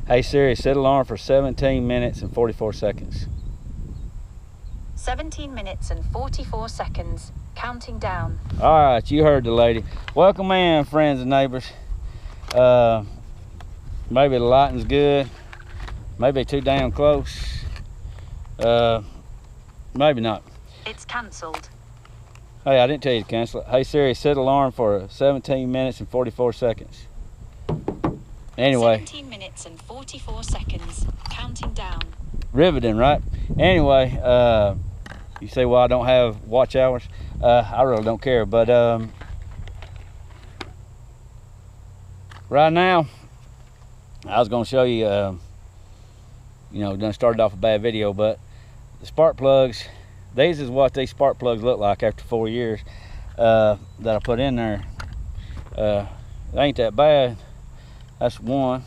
Hey Siri, set alarm for 17 minutes and 44 seconds. 17 minutes and 44 seconds. Counting down. All right, you heard the lady. Welcome in, friends and neighbors. Maybe the lighting's good. Maybe too damn close. Maybe not. It's cancelled. Hey, I didn't tell you to cancel it. Hey Siri, set alarm for 17 minutes and 44 seconds. Anyway. 17 minutes and 44 seconds. Counting down. Riveting, right? Anyway, you say, well, I don't have watch hours. I really don't care, but right now, I was gonna show you, you know, done started off a bad video, but the spark plugs, these is what these spark plugs look like after 4 years that I put in there. It ain't that bad. That's one.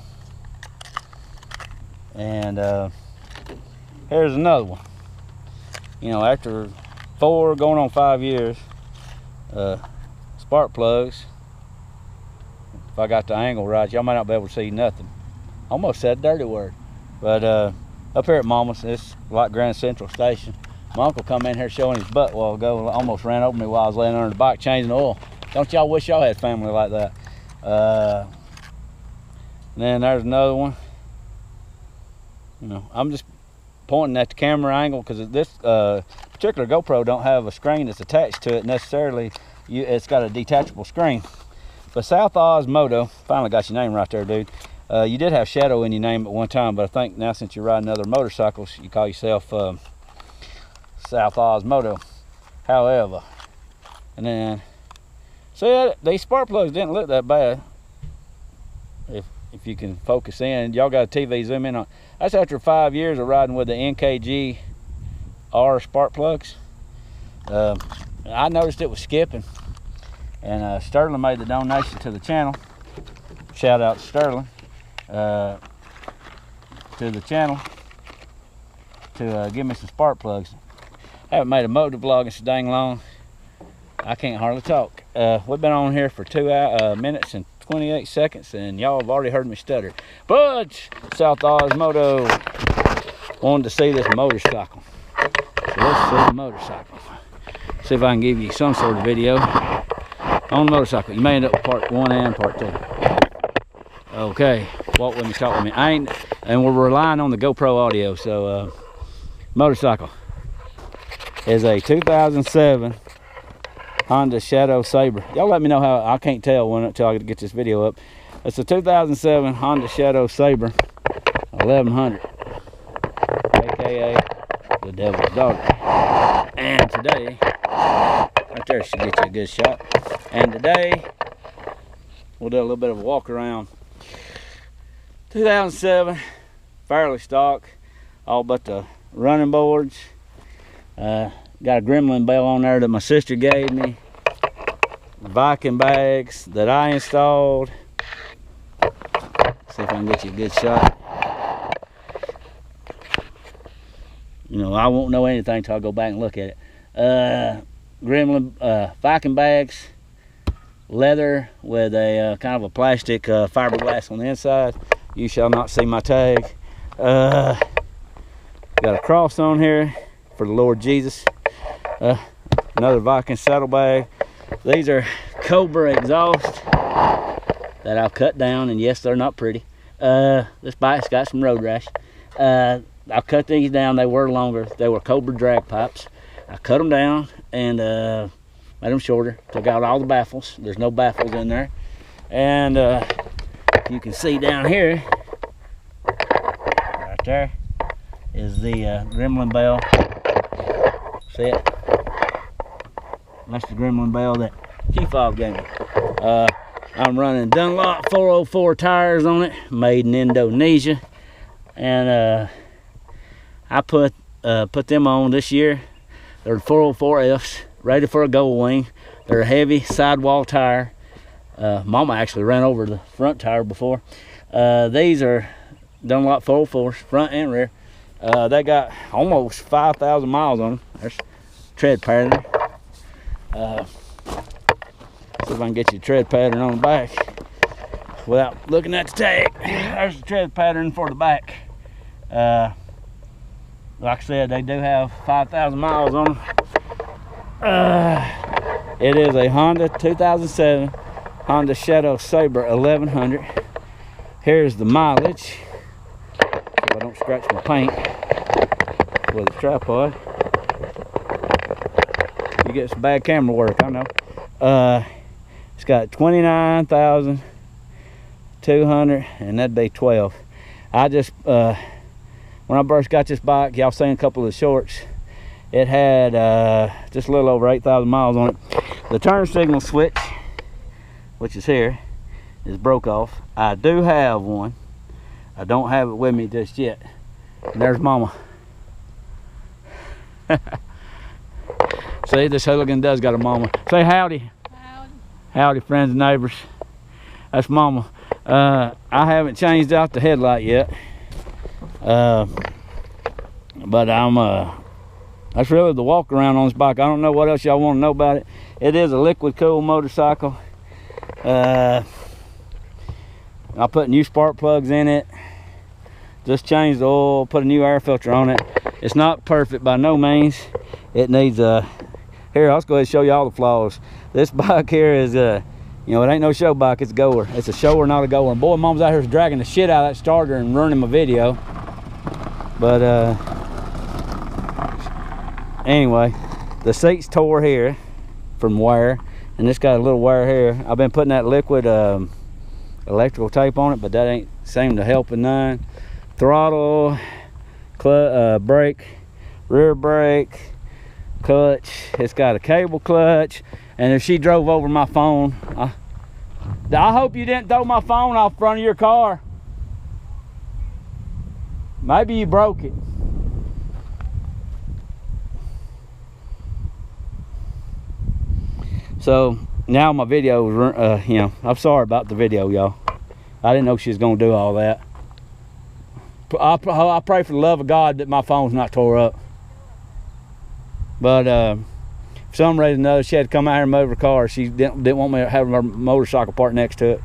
And here's another one. You know, after 4 going on 5 years, spark plugs, if I got the angle right, y'all might not be able to see nothing. Almost said a dirty word. But up here at Mama's, it's like Grand Central Station. My uncle come in here showing his butt a while ago, almost ran over me while I was laying under the bike changing the oil. Don't y'all wish y'all had family like that? Then there's another one. You know, I'm just pointing at the camera angle because this particular GoPro don't have a screen that's attached to it necessarily. It's got a detachable screen. But South Oz Moto, finally got your name right there, dude. You did have Shadow in your name at one time, but I think now since you're riding other motorcycles, you call yourself South Oz Moto. However, and then see, these spark plugs didn't look that bad. If you can focus in, y'all got a TV zoom in on. That's after 5 years of riding with the NKG R spark plugs. I noticed it was skipping, and Sterling made the donation to the channel. Shout out to Sterling to the channel to give me some spark plugs. I haven't made a motor vlog in so dang long. I can't hardly talk. We've been on here for 2 minutes and 28 seconds, and y'all have already heard me stutter. But South Oz Moto wanted to see this motorcycle. So let's see the motorcycle. See if I can give you some sort of video on the motorcycle. You may end up with part 1 and part 2. Okay, walk with me, talk with me. And we're relying on the GoPro audio. So motorcycle is a 2007 Honda Shadow Sabre. Y'all let me know how. I can't tell until I get this video up. It's a 2007 Honda Shadow Sabre 1100, aka the Devil's Daughter. And today, right there should get you a good shot. And today, we'll do a little bit of a walk around. 2007, fairly stock, all but the running boards. Got a gremlin bell on there that my sister gave me. Viking bags that I installed. See if I can get you a good shot. You know, I won't know anything until I go back and look at it. Gremlin Viking bags, leather with a kind of a plastic fiberglass on the inside. You shall not see my tag. Got a cross on here for the Lord Jesus. Another Viking saddlebag. These are Cobra exhaust that I've cut down, and yes, they're not pretty. This bike's got some road rash. I cut these down. They were longer. They were Cobra drag pipes. I cut them down and made them shorter. Took out all the baffles. There's no baffles in there. And you can see down here, right there, is the gremlin bell. See it? That's the gremlin bell that T-Fob gave me. I'm running Dunlop 404 tires on it, made in Indonesia, and I put them on this year. They're 404Fs, ready for a gold wing. They're a heavy sidewall tire. Mama actually ran over the front tire before. These are Dunlop 404s, front and rear. They got almost 5,000 miles on them. There's tread pattern. See if I can get you a tread pattern on the back. without looking at the tag. There's the tread pattern for the back. Like I said, they do have 5,000 miles on them. It is a Honda 2007 Honda Shadow Sabre 1100. Here's the mileage, so I don't scratch my paint with a tripod. You get some bad camera work, I know. It's got 29,200, and that'd be 12. I just when I first got this bike, y'all seen a couple of the shorts, it had just a little over 8,000 miles on it. The turn signal switch, which is here, is broke off. I do have one. I don't have it with me just yet. And there's Mama. See, this hooligan does got a mama. Say howdy. Howdy. Howdy, friends and neighbors. That's Mama. I haven't changed out the headlight yet. But I'm that's really the walk around on this bike. I don't know what else y'all want to know about it. It is a liquid cooled motorcycle. I put new spark plugs in it, just changed the oil, put a new air filter on it. It's not perfect by no means. It needs here, I'll go ahead and show you all the flaws. This bike here is you know, it ain't no show bike, it's a goer. It's a shower, not a goer. And boy, Mom's out here dragging the shit out of that starter and ruining my video. But anyway, the seat's tore here from wear, and this got a little wear here. I've been putting that liquid electrical tape on it, but that ain't seemed to help with none. Throttle, brake, rear brake, clutch. It's got a cable clutch, and if she drove over my phone, I hope you didn't throw my phone off front of your car. Maybe you broke it. So now my video, you know, I'm sorry about the video, y'all. I didn't know she was gonna do all that. I pray for the love of God that my phone's not tore up. But for some reason or another, she had to come out here and move her car. She didn't want me to have her motorcycle parked next to it.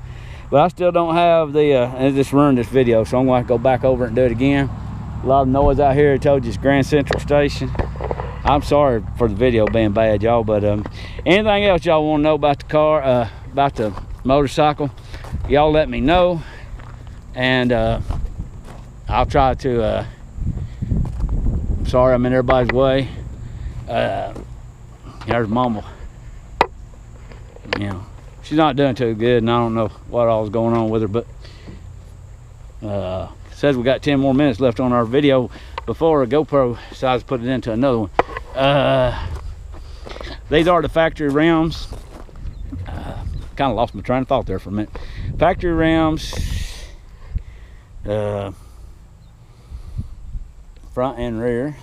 But I still don't have the, and it just ruined this video, so I'm gonna have to go back over it and do it again. A lot of noise out here. I told you it's Grand Central Station. I'm sorry for the video being bad, y'all, but anything else y'all want to know about the car, about the motorcycle, y'all let me know, and I'll try to, sorry I'm in everybody's way. There's Mama. You know, she's not doing too good, and I don't know what all's going on with her, but says we got 10 more minutes left on our video before a GoPro decides to put it into another one. These are the factory rims. Kind of lost my train of thought there for a minute. Factory rims, front and rear.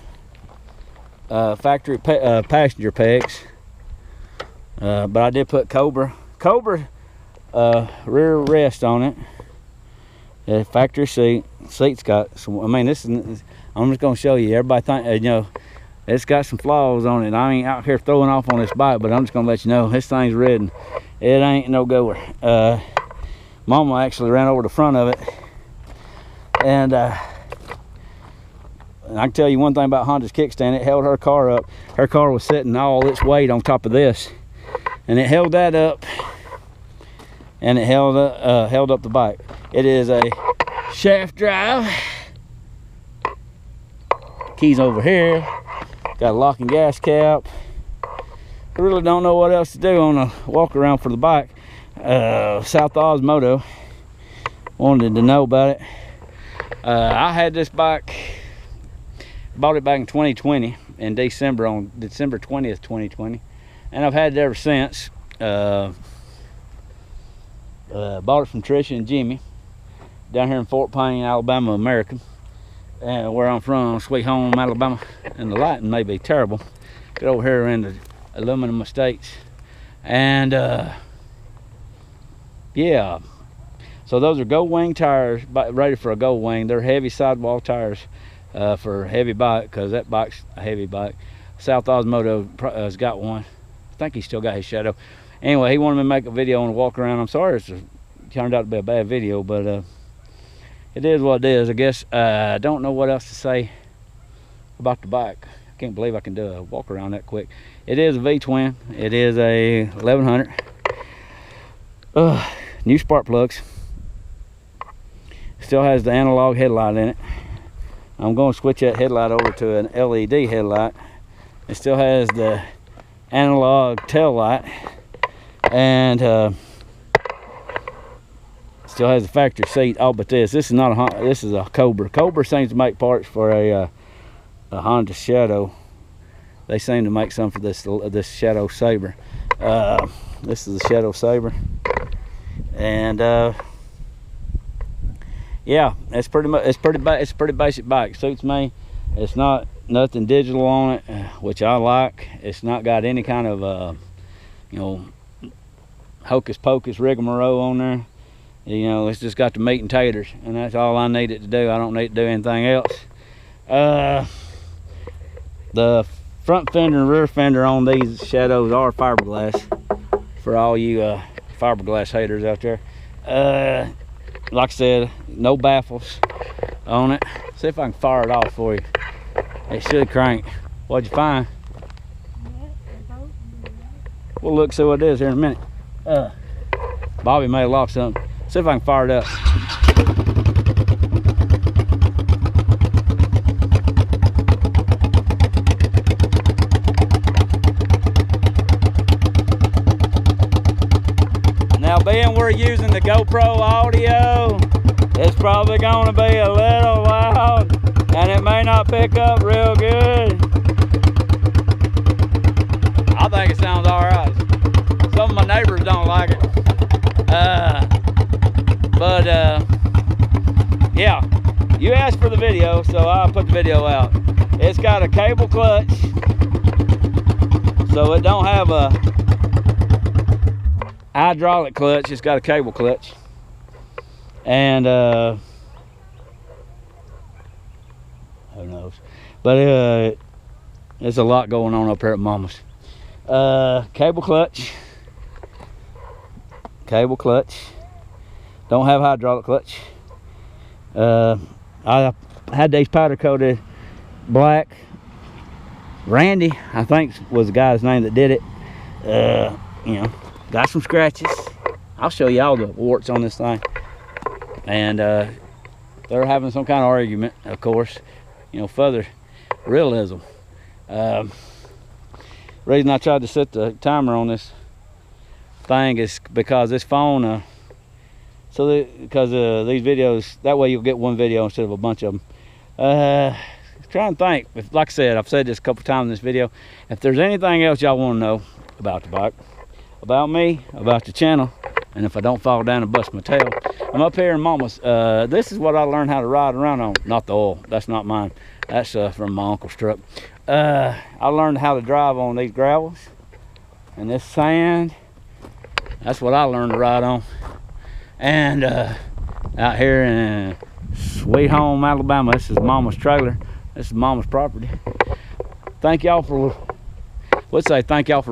Factory passenger pegs. But I did put Cobra rear rest on it. Factory seat's got some, I mean, this is, I'm just gonna show you. Everybody think, you know, it's got some flaws on it. I ain't out here throwing off on this bike, but I'm just gonna let you know this thing's red and it ain't no goer. Mama actually ran over the front of it, and I can tell you one thing about Honda's kickstand. It held her car up. Her car was sitting all its weight on top of this, and it held that up, and it held up the bike. It is a shaft drive. Keys over here. Got a locking gas cap. I really don't know what else to do on a walk around for the bike. South Osmodo wanted to know about it. I had this bike, bought it back in 2020 in December, on December 20th, 2020, and I've had it ever since. Bought it from Tricia and Jimmy down here in Fort Payne, Alabama, America, where I'm from, sweet home Alabama. And the lighting may be terrible. Get over here in the aluminum estates, and yeah, so those are gold wing tires, rated for a gold wing. They're heavy sidewall tires for a heavy bike, because that bike's a heavy bike. South Osmodo has got one. I think he still got his Shadow. Anyway, he wanted me to make a video on a walk around. I'm sorry it's turned out to be a bad video, but it is what it is. I guess I don't know what else to say about the bike. I can't believe I can do a walk around that quick. It is a V-twin. It is a 1100. New spark plugs. Still has the analog headlight in it. I'm going to switch that headlight over to an LED headlight. It still has the analog tail light, and still has the factory seat. Oh, but this is not a Honda, this is a Cobra. Cobra seems to make parts for a Honda Shadow. They seem to make some for this Shadow Sabre. This is the Shadow Sabre, and yeah, it's pretty basic bike. Suits me. It's not nothing digital on it, which I like. It's not got any kind of you know, hocus pocus rigmarole on there. You know, it's just got the meat and taters, and that's all I need it to do. I don't need to do anything else. The front fender and rear fender on these Shadows are fiberglass, for all you fiberglass haters out there. Like I said, no baffles on it. See if I can fire it off for you. It should crank. What'd you find? We'll look, see what it is here in a minute. Bobby may have lost something. See if I can fire it up. Now, being we're using the GoPro audio, it's probably going to be a little loud, and it may not pick up real good. I think it sounds all right. Some of my neighbors don't like it. But yeah, you asked for the video, so I'll put the video out. It's got a cable clutch, so it don't have a hydraulic clutch. It's got a cable clutch, and who knows, but there's a lot going on up here at Mama's. Cable clutch, don't have hydraulic clutch. I had these powder coated black. Randy, I think, was the guy's name that did it. You know, got some scratches. I'll show you all the warts on this thing. And they're having some kind of argument, of course, you know, further realism. Reason I tried to set the timer on this thing is because this phone, because these videos, that way you'll get one video instead of a bunch of them. Trying to think, if, like I said, I've said this a couple times in this video, if there's anything else y'all want to know about the bike, about me, about the channel, and if I don't fall down and bust my tail, I'm up here in Mama's. This is what I learned how to ride around on. Not the oil, that's not mine. That's from my uncle's truck. I learned how to drive on these gravels and this sand. That's what I learned to ride on. And out here in Sweet Home, Alabama, this is Mama's trailer. This is Mama's property. Thank y'all for, let's say thank y'all for